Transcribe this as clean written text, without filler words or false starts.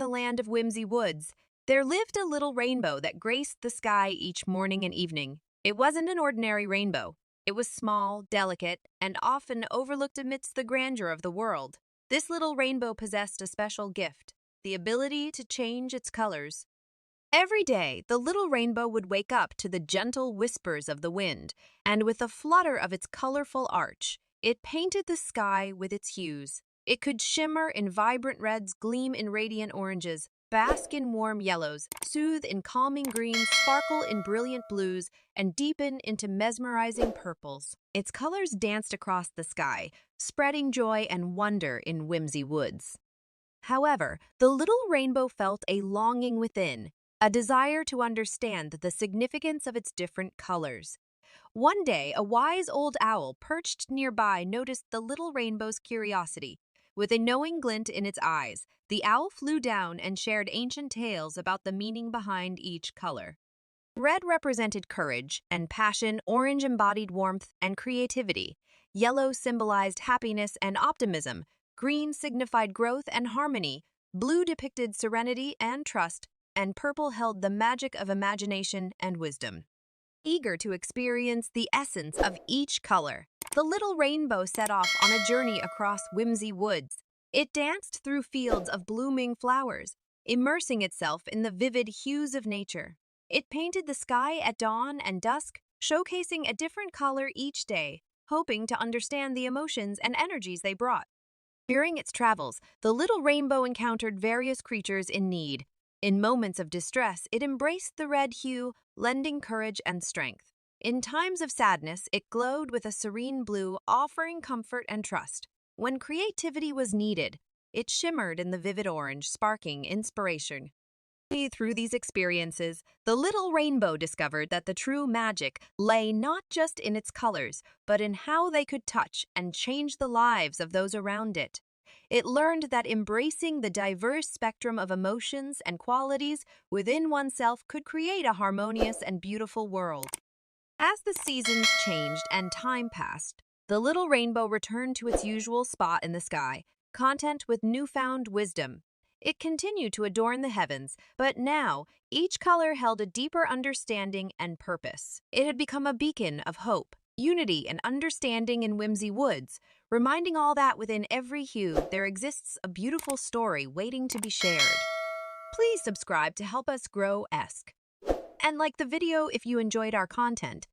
the land of Whimsy Woods, there lived a little rainbow that graced the sky each morning and evening. It wasn't an ordinary rainbow. It was small, delicate, and often overlooked amidst the grandeur of the world. This little rainbow possessed a special gift, the ability to change its colors. Every day, the little rainbow would wake up to the gentle whispers of the wind, and with a flutter of its colorful arch, it painted the sky with its hues. It could shimmer in vibrant reds, gleam in radiant oranges, bask in warm yellows, soothe in calming greens, sparkle in brilliant blues, and deepen into mesmerizing purples. Its colors danced across the sky, spreading joy and wonder in Whimsy Woods. However, the little rainbow felt a longing within, a desire to understand the significance of its different colors. One day, a wise old owl perched nearby noticed the little rainbow's curiosity. With a knowing glint in its eyes, the owl flew down and shared ancient tales about the meaning behind each color. Red represented courage and passion, orange embodied warmth and creativity, yellow symbolized happiness and optimism, green signified growth and harmony, blue depicted serenity and trust, and purple held the magic of imagination and wisdom. Eager to experience the essence of each color, the little rainbow set off on a journey across Whimsy Woods. It danced through fields of blooming flowers, immersing itself in the vivid hues of nature. It painted the sky at dawn and dusk, showcasing a different color each day, hoping to understand the emotions and energies they brought. During its travels, the little rainbow encountered various creatures in need. In moments of distress, it embraced the red hue, lending courage and strength. In times of sadness, it glowed with a serene blue, offering comfort and trust. When creativity was needed, it shimmered in the vivid orange, sparking inspiration. Through these experiences, the little rainbow discovered that the true magic lay not just in its colors, but in how they could touch and change the lives of those around it. It learned that embracing the diverse spectrum of emotions and qualities within oneself could create a harmonious and beautiful world. As the seasons changed and time passed, the little rainbow returned to its usual spot in the sky, content with newfound wisdom. It continued to adorn the heavens, but now each color held a deeper understanding and purpose. It had become a beacon of hope, unity, and understanding in Whimsy Woods, reminding all that within every hue there exists a beautiful story waiting to be shared. Please subscribe to help us grow and like the video if you enjoyed our content.